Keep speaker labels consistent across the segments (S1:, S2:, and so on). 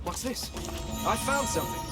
S1: What's this? I found something.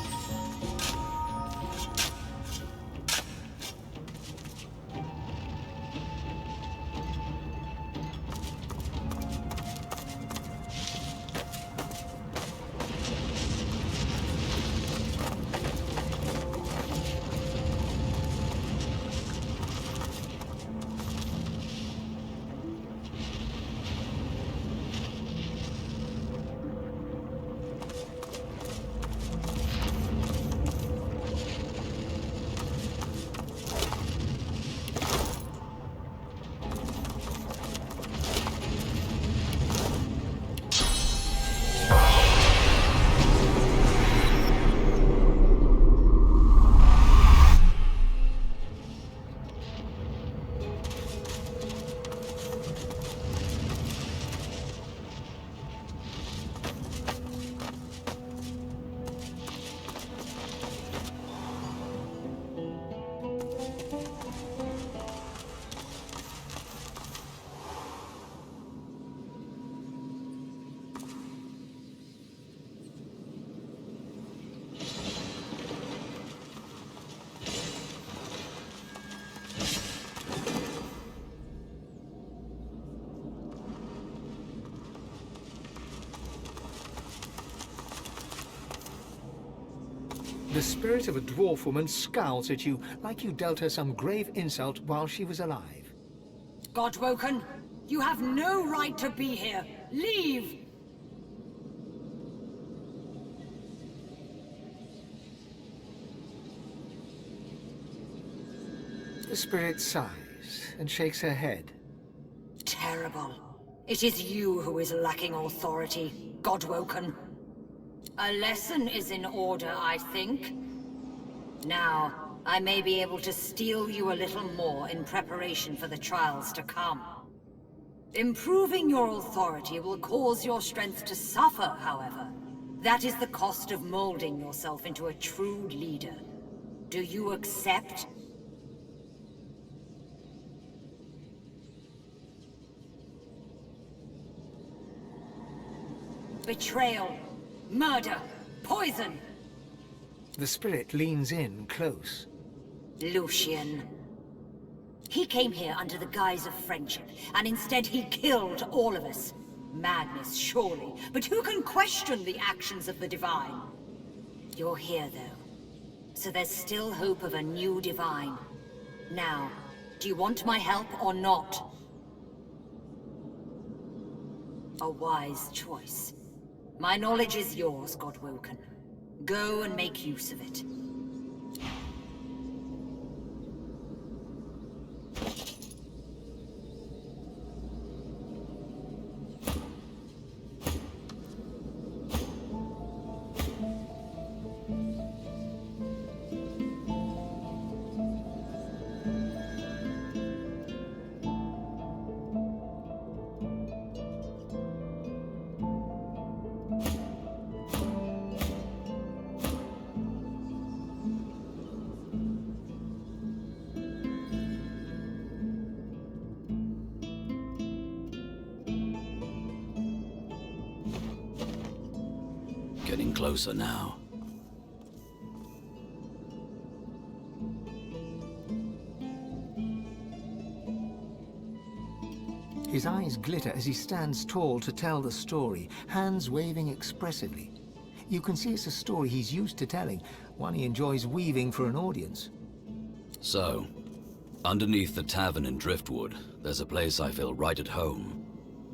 S1: The spirit of a dwarf woman scowls at you like you dealt her some grave insult while she was alive.
S2: Godwoken, you have no right to be here. Leave!
S1: The spirit sighs and shakes her head.
S2: Terrible. It is you who is lacking authority, Godwoken. A lesson is in order, I think. Now, I may be able to steal you a little more in preparation for the trials to come. Improving your authority will cause your strength to suffer, however. That is the cost of molding yourself into a true leader. Do you accept? Betrayal, murder, poison!
S1: The spirit leans in close.
S2: Lucian. He came here under the guise of friendship, and instead he killed all of us. Madness, surely, but who can question the actions of the Divine? You're here, though, so there's still hope of a new Divine. Now, do you want my help or not? A wise choice. My knowledge is yours, Godwoken. Go and make use of it.
S3: getting closer now.
S1: His eyes glitter as he stands tall to tell the story, hands waving expressively. You can see it's a story he's used to telling, one he enjoys weaving for an audience.
S3: So, underneath the tavern in Driftwood, there's a place I feel right at home.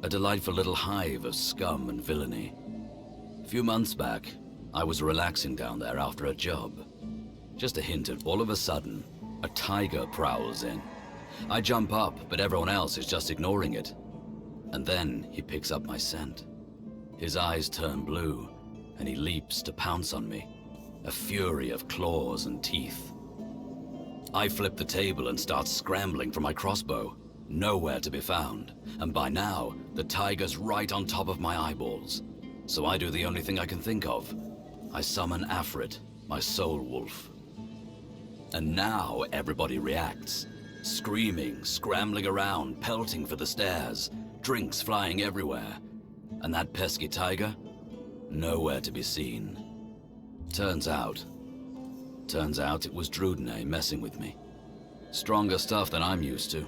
S3: A delightful little hive of scum and villainy. A few months back, I was relaxing down there after a job. Just a hint of all of a sudden, a tiger prowls in. I jump up, but everyone else is just ignoring it. And then he picks up my scent. His eyes turn blue, and he leaps to pounce on me. A fury of claws and teeth. I flip the table and start scrambling for my crossbow. Nowhere to be found. And by now, the tiger's right on top of my eyeballs. So I do the only thing I can think of. I summon Afrit, my soul wolf. And now everybody reacts. Screaming, scrambling around, pelting for the stairs, drinks flying everywhere. And that pesky tiger? Nowhere to be seen. Turns out it was Drudene messing with me. Stronger stuff than I'm used to.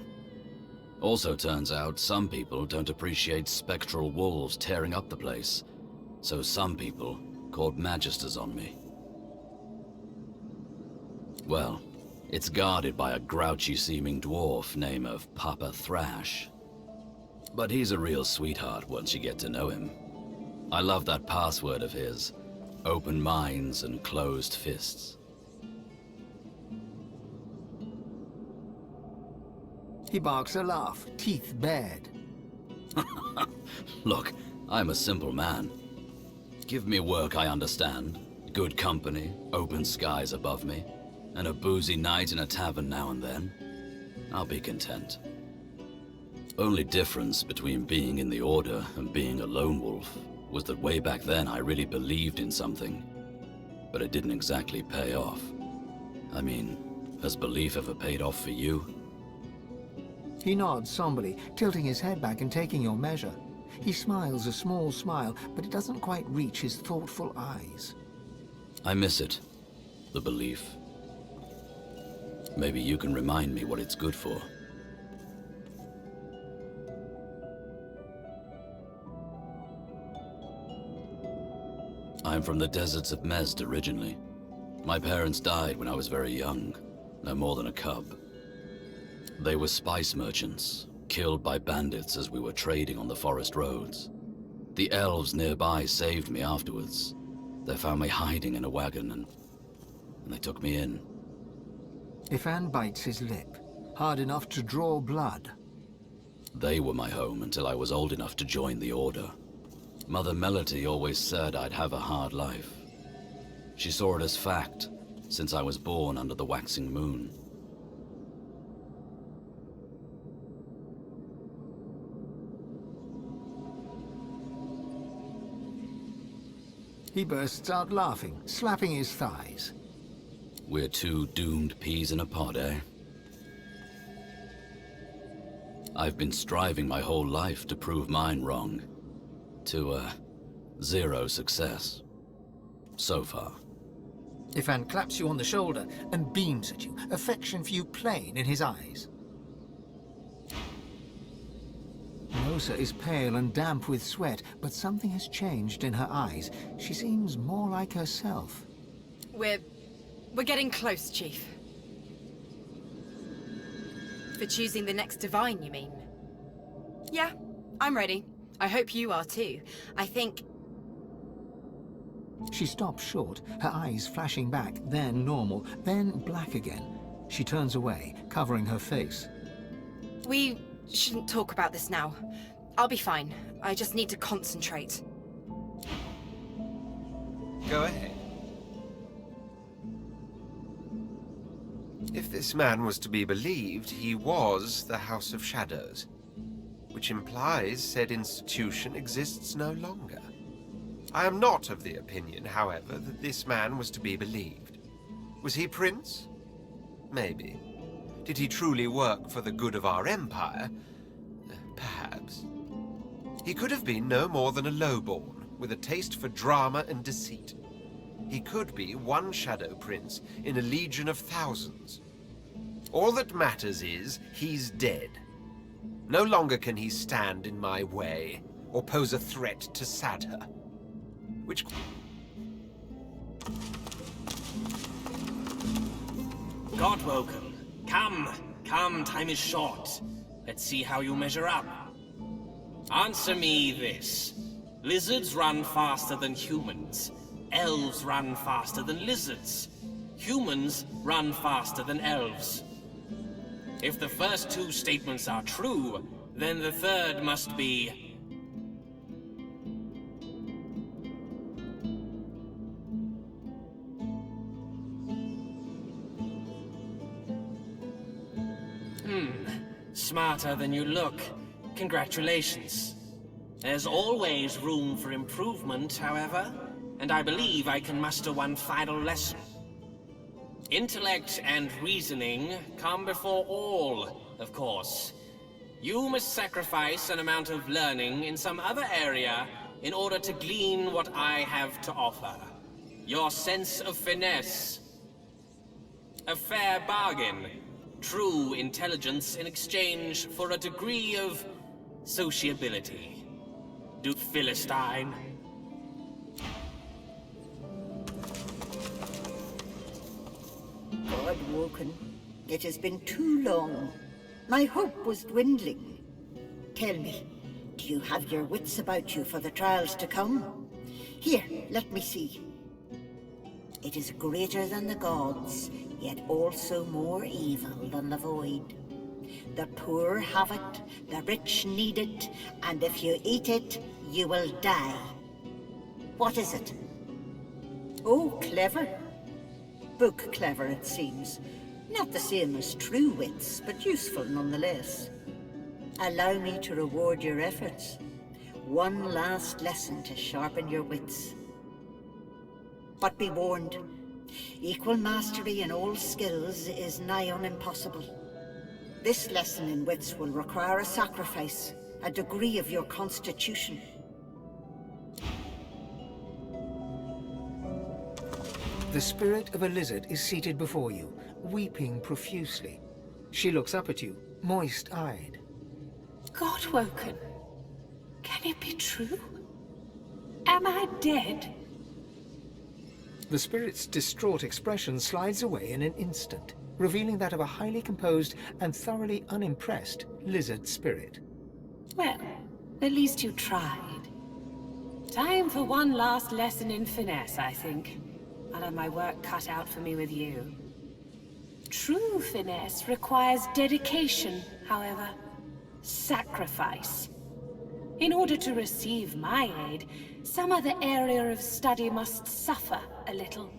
S3: Also turns out some people don't appreciate spectral wolves tearing up the place. So some people called magisters on me. Well, it's guarded by a grouchy-seeming dwarf named of Papa Thrash. But he's a real sweetheart once you get to know him. I love that password of his. Open minds and closed fists.
S1: He barks a laugh, teeth bared.
S3: Look, I'm a simple man. Give me work I understand, good company, open skies above me, and a boozy night in a tavern now and then. I'll be content. Only difference between being in the Order and being a lone wolf was that way back then I really believed in something, but it didn't exactly pay off. I mean, has belief ever paid off for you?
S1: He nods somberly, tilting his head back and taking your measure. He smiles a small smile, but it doesn't quite reach his thoughtful eyes.
S3: I miss it. The belief. Maybe you can remind me what it's good for. I'm from the deserts of Mezd originally. My parents died when I was very young, no more than a cub. They were spice merchants, killed by bandits as we were trading on the forest roads. The elves nearby saved me afterwards. They found me hiding in a wagon and they took me in.
S1: Ifan bites his lip, hard enough to draw blood.
S3: They were my home until I was old enough to join the Order. Mother Melody always said I'd have a hard life. She saw it as fact, since I was born under the waxing moon.
S1: He bursts out laughing, slapping his thighs.
S3: We're two doomed peas in a pod, eh? I've been striving my whole life to prove mine wrong. To, zero success. So far.
S1: Ifan claps you on the shoulder and beams at you, affection for you plain in his eyes. Nosa is pale and damp with sweat, but something has changed in her eyes. She seems more like herself.
S4: We're getting close, Chief. For choosing the next Divine, you mean? Yeah, I'm ready. I hope you are too. I think...
S1: She stops short, her eyes flashing back, then normal, then black again. She turns away, covering her face.
S4: We shouldn't talk about this now. I'll be fine. I just need to concentrate.
S5: Go ahead. If this man was to be believed, he was the House of Shadows, which implies said institution exists no longer. I am not of the opinion, however, that this man was to be believed. Was he Prince? Maybe. Did he truly work for the good of our empire? Perhaps. He could have been no more than a lowborn, with a taste for drama and deceit. He could be one Shadow Prince in a legion of thousands. All that matters is he's dead. No longer can he stand in my way or pose a threat to Sadha. Which...
S6: Godwoken, come, time is short. Let's see how you measure up. Answer me this. Lizards run faster than humans. Elves run faster than lizards. Humans run faster than elves. If the first two statements are true, then the third must be... Smarter than you look. Congratulations. There's always room for improvement, however, and I believe I can muster one final lesson. Intellect and reasoning come before all, of course. You must sacrifice an amount of learning in some other area in order to glean what I have to offer. Your sense of finesse. A fair bargain. True intelligence in exchange for a degree of sociability. Do Philistine.
S7: Godwoken, it has been too long. My hope was dwindling. Tell me, do you have your wits about you for the trials to come? Here, let me see. It is greater than the gods, yet also more evil than the void. The poor have it, the rich need it, and if you eat it, you will die. What is it? Oh, clever. Book clever, it seems. Not the same as true wits, but useful nonetheless. Allow me to reward your efforts. One last lesson to sharpen your wits. But be warned, equal mastery in all skills is nigh on impossible. This lesson in wits will require a sacrifice, a degree of your constitution.
S1: The spirit of a lizard is seated before you, weeping profusely. She looks up at you, moist-eyed.
S8: Godwoken, can it be true? Am I dead?
S1: The spirit's distraught expression slides away in an instant, revealing that of a highly composed and thoroughly unimpressed lizard spirit.
S8: Well, at least you tried. Time for one last lesson in finesse, I think. I'll have my work cut out for me with you. True finesse requires dedication, however. Sacrifice. In order to receive my aid, some other area of study must suffer a little.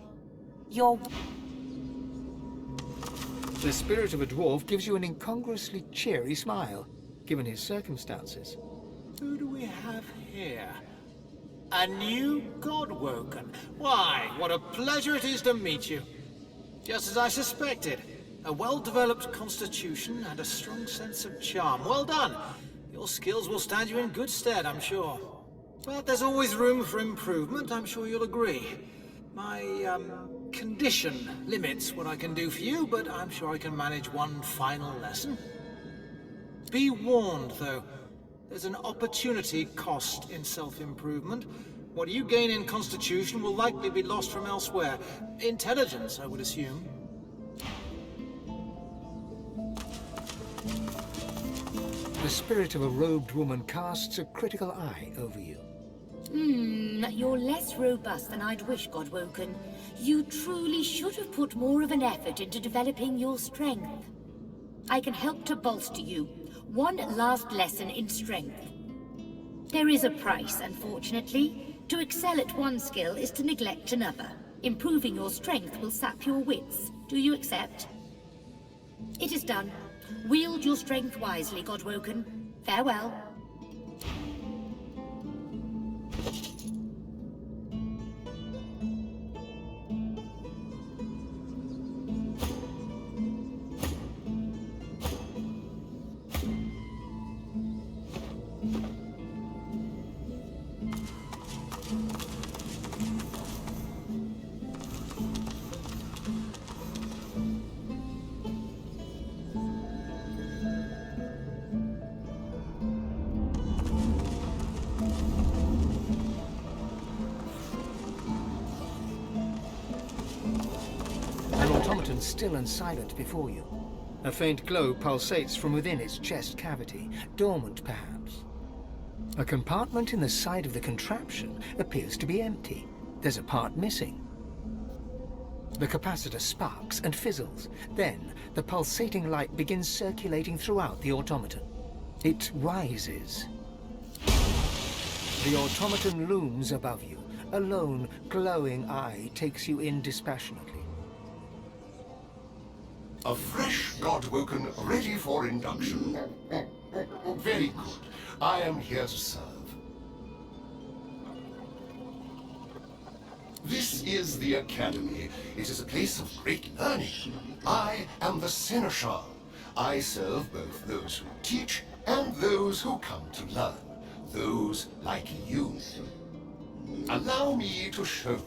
S1: The spirit of a dwarf gives you an incongruously cheery smile, given his circumstances.
S9: Who do we have here? A new Godwoken. Why, what a pleasure it is to meet you. Just as I suspected. A well-developed constitution and a strong sense of charm. Well done. Your skills will stand you in good stead, I'm sure. But there's always room for improvement, I'm sure you'll agree. My, condition limits what I can do for you, but I'm sure I can manage one final lesson. Be warned, though. There's an opportunity cost in self-improvement. What you gain in constitution will likely be lost from elsewhere. Intelligence, I would assume.
S1: The spirit of a robed woman casts a critical eye over you.
S10: You're less robust than I'd wish, Godwoken. You truly should have put more of an effort into developing your strength. I can help to bolster you. One last lesson in strength. There is a price, unfortunately. To excel at one skill is to neglect another. Improving your strength will sap your wits. Do you accept? It is done. Wield your strength wisely, Godwoken. Farewell.
S1: automaton still and silent before you. A faint glow pulsates from within its chest cavity, dormant perhaps. A compartment in the side of the contraption appears to be empty. There's a part missing. The capacitor sparks and fizzles. Then, the pulsating light begins circulating throughout the automaton. It rises. The automaton looms above you. A lone, glowing eye takes you in dispassionately.
S11: A fresh Godwoken ready for induction. Very good. I am here to serve. This is the Academy. It is a place of great learning. I am the Seneschal. I serve both those who teach and those who come to learn. Those like you. Allow me to show you.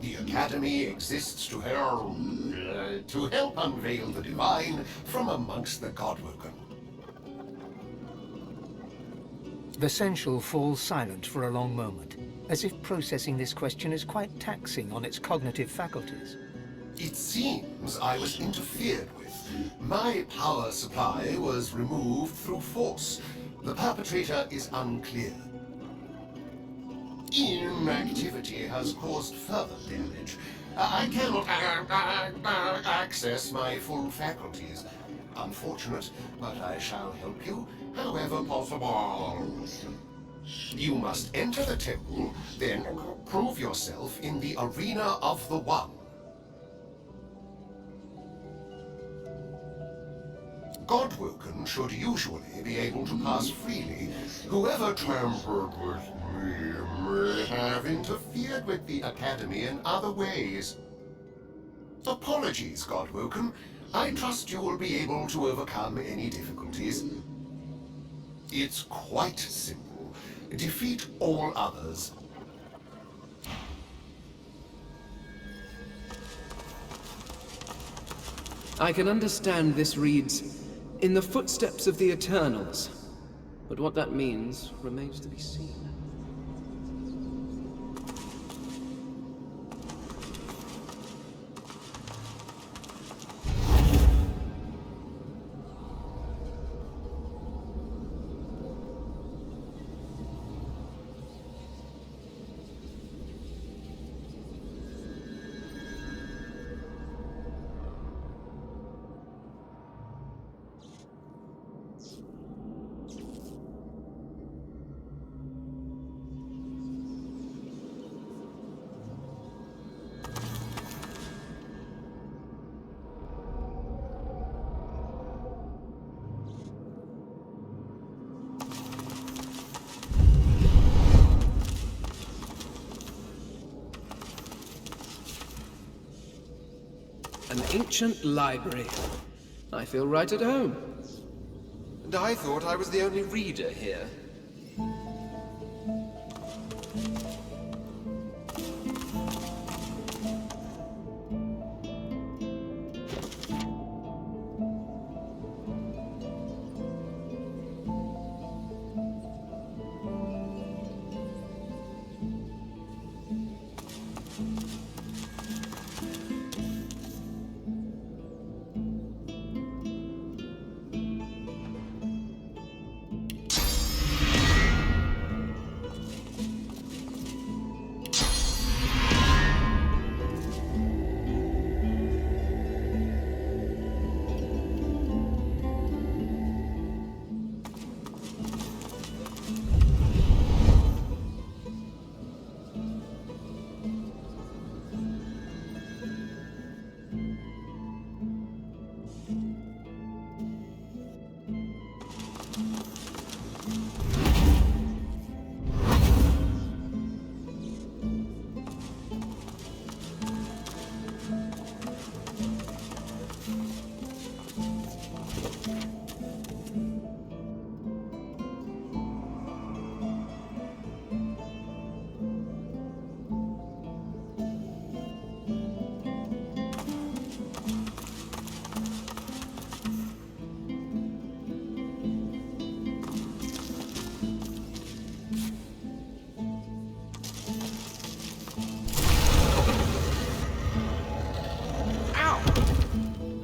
S11: The Academy exists to help unveil the divine from amongst the Godwoken.
S1: The Sensual falls silent for a long moment, as if processing this question is quite taxing on its cognitive faculties.
S11: It seems I was interfered with. My power supply was removed through force. The perpetrator is unclear. Inactivity has caused further damage. I cannot access my full faculties. Unfortunate, but I shall help you however possible. You must enter the temple, then prove yourself in the arena of the One. Godwoken should usually be able to pass freely. Whoever tampered with me may have interfered with the Academy in other ways. Apologies, Godwoken. I trust you will be able to overcome any difficulties. It's quite simple. Defeat all others.
S12: I can understand this reads, "In the footsteps of the Eternals," but what that means remains to be seen. An ancient library. I feel right at home.
S5: And I thought I was the only reader here.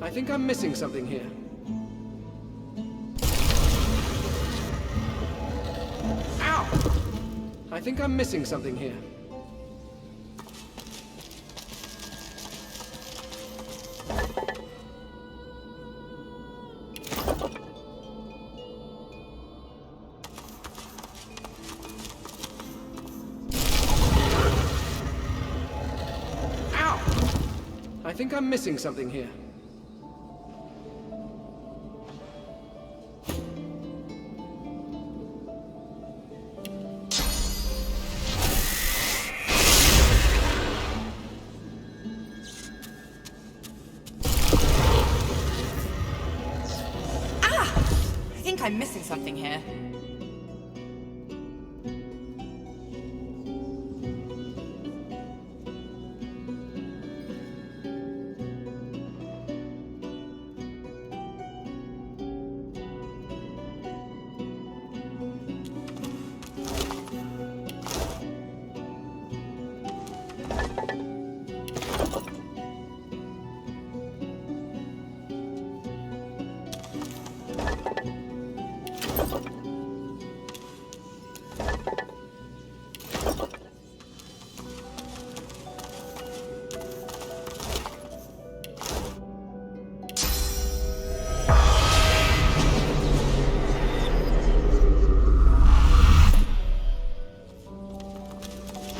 S12: I think I'm missing something here. Ow! I think I'm missing something here. I think I'm missing something here.
S4: I think I'm missing something here.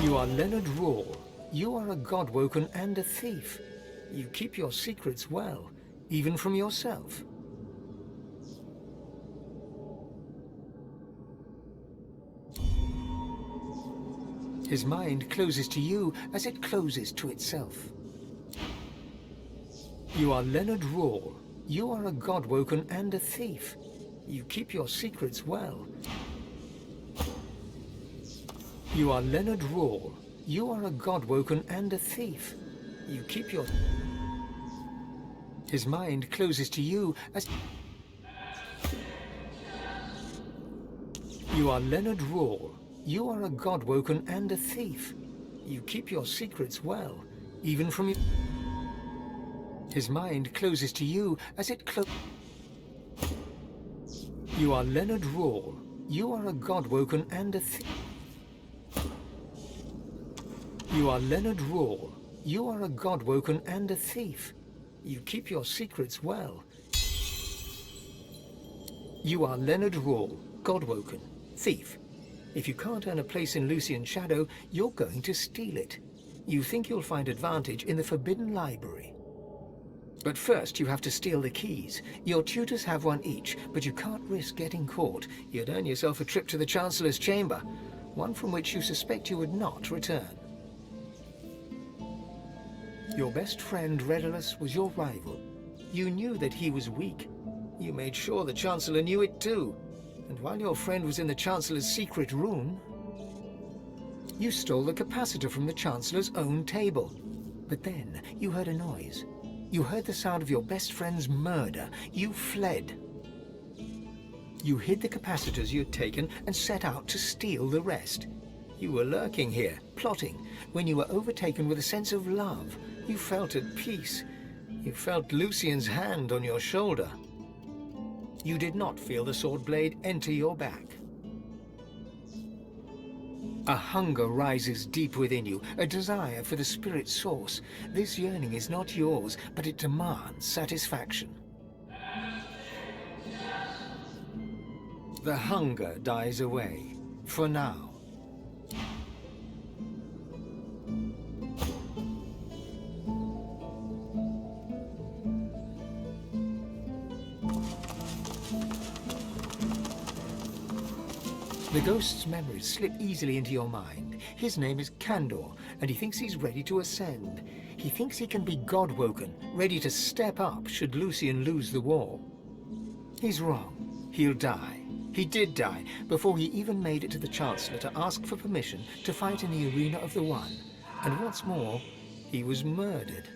S1: You are Leonard Rawl. You are a Godwoken and a thief. You keep your secrets well, even from yourself. His mind closes to you as it closes to itself. You are Leonard Rawl. You are a Godwoken and a thief. You keep your secrets well. You are Leonard Rawl. You are a Godwoken and a thief. You keep your... His mind closes to you as... You are Leonard Rawl. You are a Godwoken and a thief. You keep your secrets well, even from your... His mind closes to you as it You are Leonard Rawl. You are a Godwoken and a thief. You are Leonard Rawl. You are a Godwoken and a thief. You keep your secrets well. You are Leonard Rawl, Godwoken, thief. If you can't earn a place in Lucian's shadow, you're going to steal it. You think you'll find advantage in the Forbidden Library. But first you have to steal the keys. Your tutors have one each, but you can't risk getting caught. You'd earn yourself a trip to the Chancellor's chamber, one from which you suspect you would not return. Your best friend, Redulus, was your rival. You knew that he was weak. You made sure the Chancellor knew it too. And while your friend was in the Chancellor's secret room, you stole the capacitor from the Chancellor's own table. But then you heard a noise. You heard the sound of your best friend's murder. You fled. You hid the capacitors you had taken and set out to steal the rest. You were lurking here, plotting, when you were overtaken with a sense of love. You felt at peace. You felt Lucian's hand on your shoulder. You did not feel the sword blade enter your back. A hunger rises deep within you, a desire for the spirit source. This yearning is not yours, but it demands satisfaction. The hunger dies away, for now. The ghost's memories slip easily into your mind. His name is Kandor, and he thinks he's ready to ascend. He thinks he can be Godwoken, ready to step up should Lucian lose the war. He's wrong. He'll die. He did die before he even made it to the Chancellor to ask for permission to fight in the Arena of the One. And what's more, he was murdered.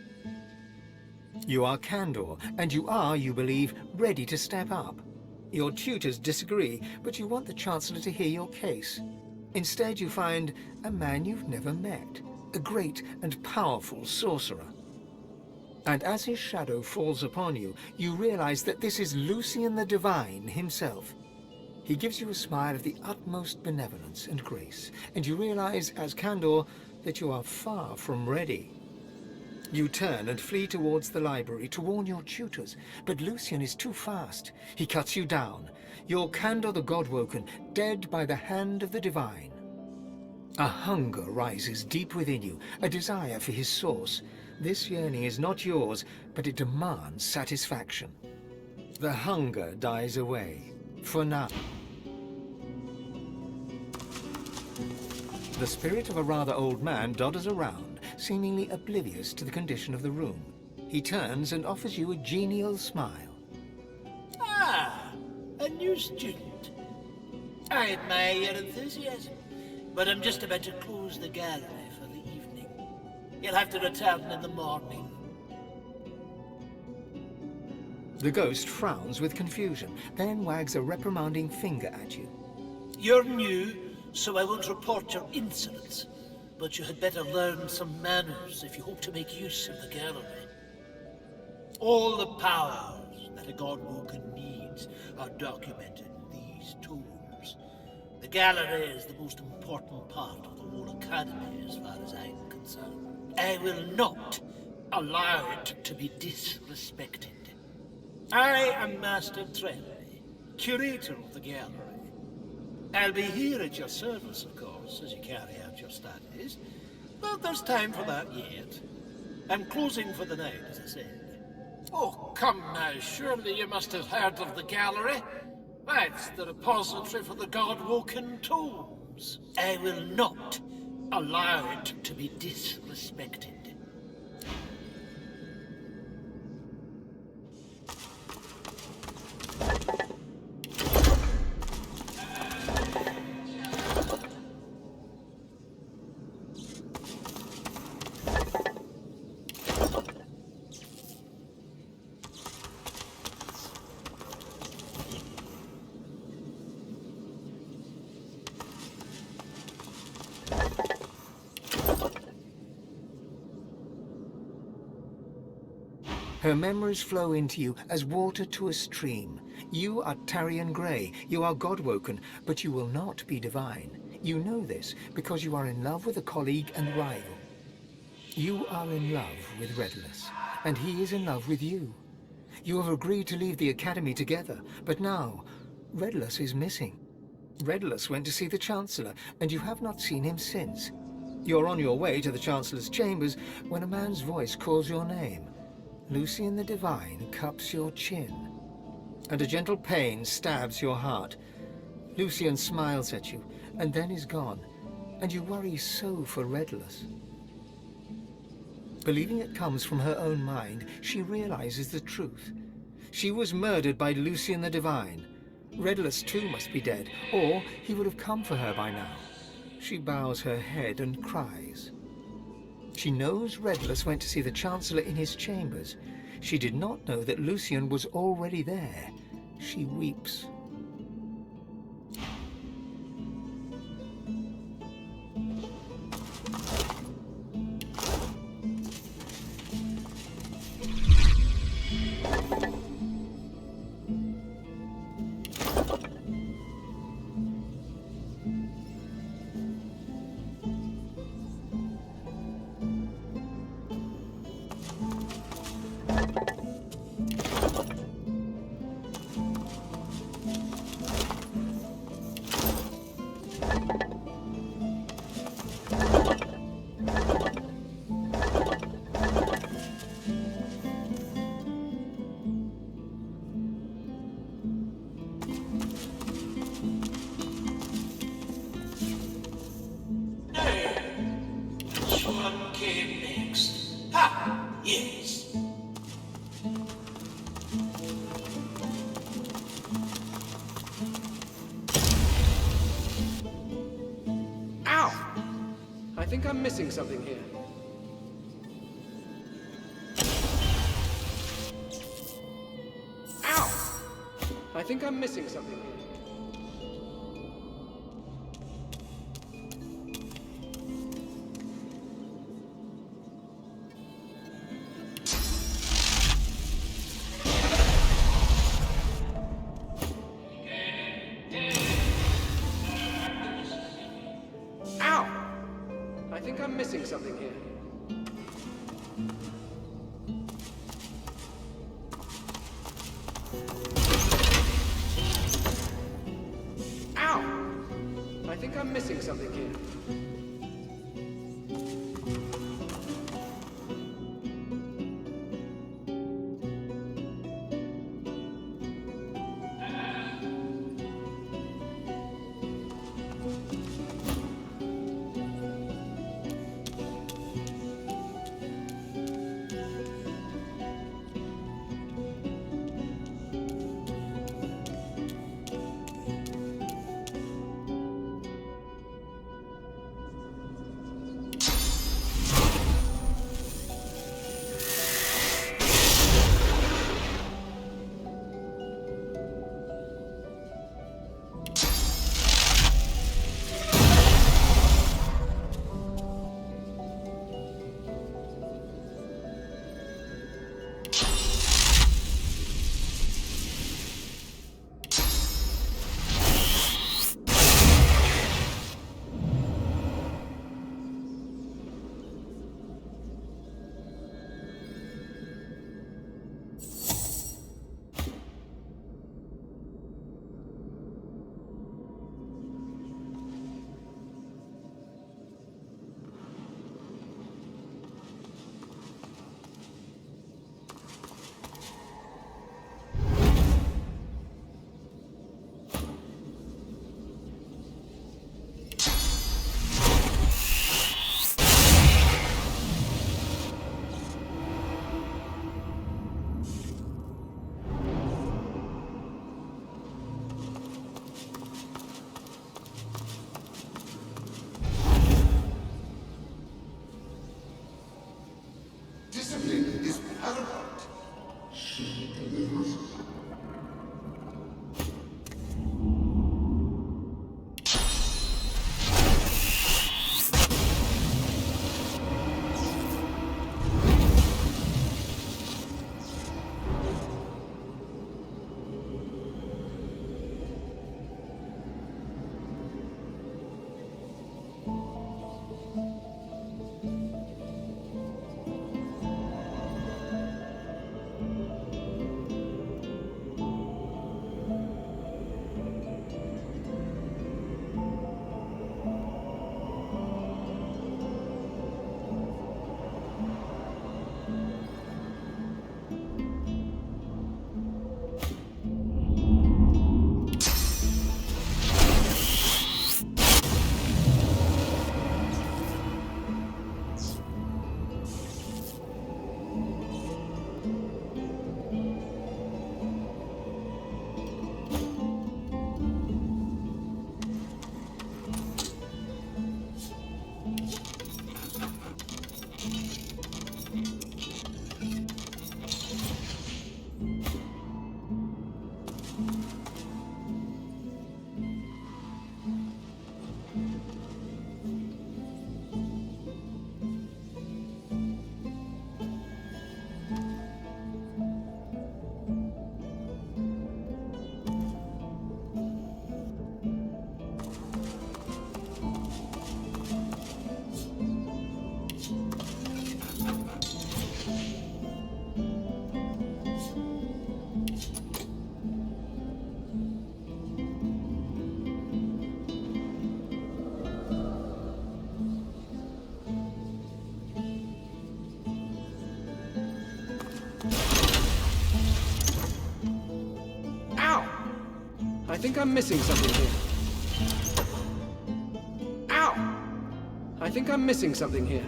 S1: You are Kandor, and you are, you believe, ready to step up. Your tutors disagree, but you want the Chancellor to hear your case. Instead, you find a man you've never met, a great and powerful sorcerer. And as his shadow falls upon you, you realize that this is Lucian the Divine himself. He gives you a smile of the utmost benevolence and grace, and you realize, as Candor, that you are far from ready. You turn and flee towards the library to warn your tutors, but Lucian is too fast. He cuts you down. You're Candor the Godwoken, dead by the hand of the Divine. A hunger rises deep within you, a desire for his source. This yearning is not yours, but it demands satisfaction. The hunger dies away, for now. The spirit of a rather old man dodders around, seemingly oblivious to the condition of the room. He turns and offers you a genial smile.
S9: Ah, a new student. I admire your enthusiasm, but I'm just about to close the gallery for the evening. You'll have to return in the morning.
S1: The ghost frowns with confusion, then wags a reprimanding finger at you.
S9: You're new, so I won't report your insolence, but you had better learn some manners if you hope to make use of the gallery. All the powers that a Godwoken needs are documented in these tomes. The gallery is the most important part of the whole academy as far as I'm concerned. I will not allow it to be disrespected. I am Master Treasury, curator of the gallery. I'll be here at your service, of course, as you carry out your studies, but there's time for that yet. I'm closing for the night, as I said. Oh, come now, surely you must have heard of the gallery. That's the repository for the Godwoken tomes. I will not allow it to be disrespected.
S1: Her memories flow into you as water to a stream. You are Tarian Grey, you are Godwoken, but you will not be divine. You know this because you are in love with a colleague and rival. You are in love with Redulus, and he is in love with you. You have agreed to leave the academy together, but now Redulus is missing. Redulus went to see the Chancellor, and you have not seen him since. You're on your way to the Chancellor's chambers when a man's voice calls your name. Lucian the Divine cups your chin, and a gentle pain stabs your heart. Lucian smiles at you, and then is gone, and you worry so for Redulus. Believing it comes from her own mind, she realizes the truth. She was murdered by Lucian the Divine. Redulus too must be dead, or he would have come for her by now. She bows her head and cries. She knows Redulus went to see the Chancellor in his chambers. She did not know that Lucian was already there. She weeps.
S12: I think I'm missing something here. Ow! I think I'm missing something here. missing something here. Ow! I think I'm missing something here.
S11: Discipline is paramount.
S12: I think I'm missing something here. Ow! I think I'm missing something here.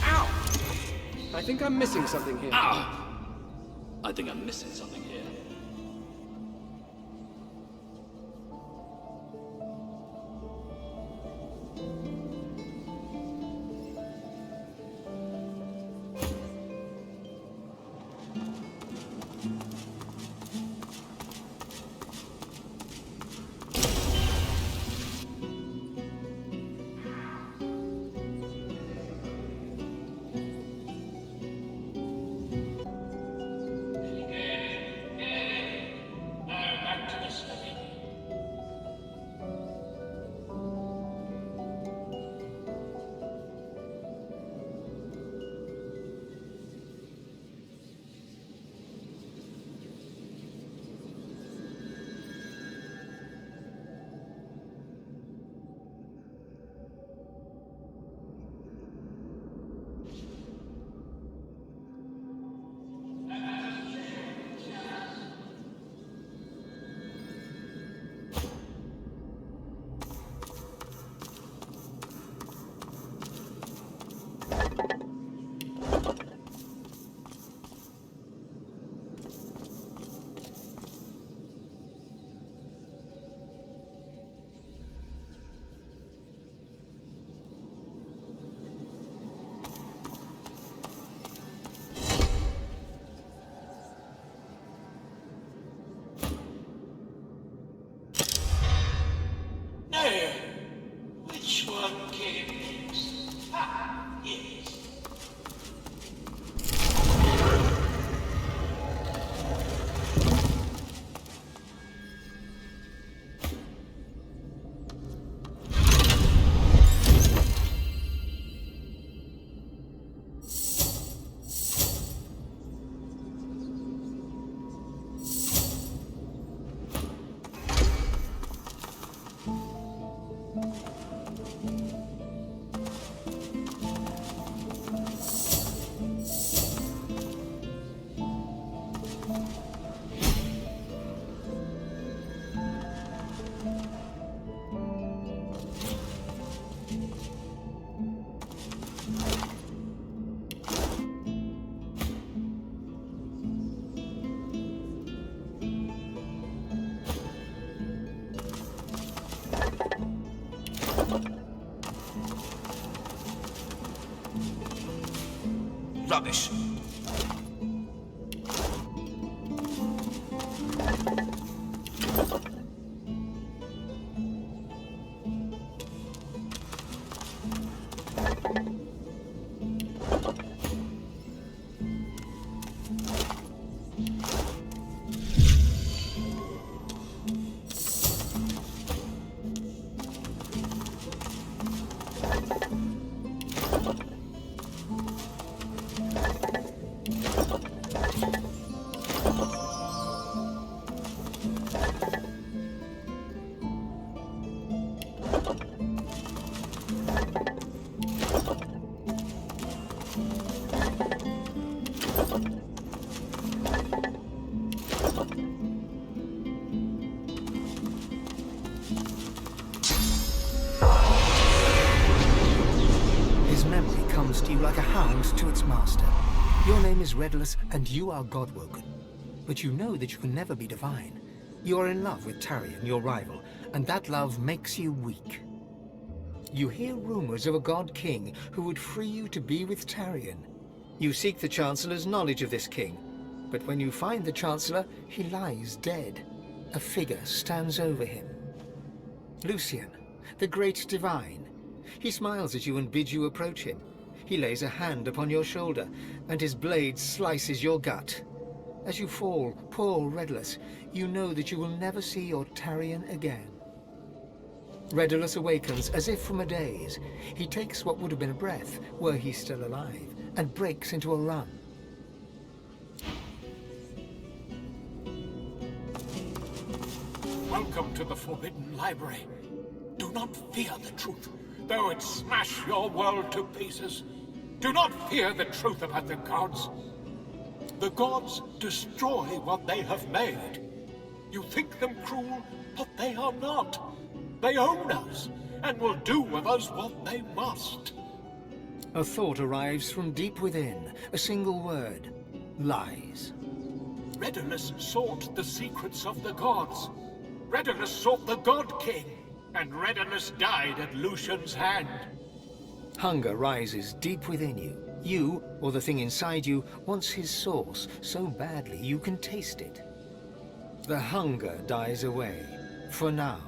S12: Ow! I think I'm missing something here.
S3: Ah! I think I'm missing something here.
S9: rubbish.
S1: To you like a hound to its master. Your name is Redless, and you are Godwoken. But you know that you can never be divine. You are in love with Tarion, your rival, and that love makes you weak. You hear rumors of a god king who would free you to be with Tarion. You seek the Chancellor's knowledge of this king, but when you find the Chancellor, he lies dead. A figure stands over him. Lucian, the great divine. He smiles at you and bids you approach him. He lays a hand upon your shoulder, and his blade slices your gut. As you fall, poor Redless, you know that you will never see your Tarion again. Redless awakens as if from a daze. He takes what would have been a breath, were he still alive, and breaks into a run.
S9: Welcome to the Forbidden Library. Do not fear the truth, though it smash your world to pieces. Do not fear the truth about the gods. The gods destroy what they have made. You think them cruel, but they are not. They own us, and will do with us what they must.
S1: A thought arrives from deep within, a single word. Lies.
S9: Redulus sought the secrets of the gods. Redulus sought the God King, and Redulus died at Lucian's hand.
S1: Hunger rises deep within you. You, or the thing inside you, wants his source so badly you can taste it. The hunger dies away, for now.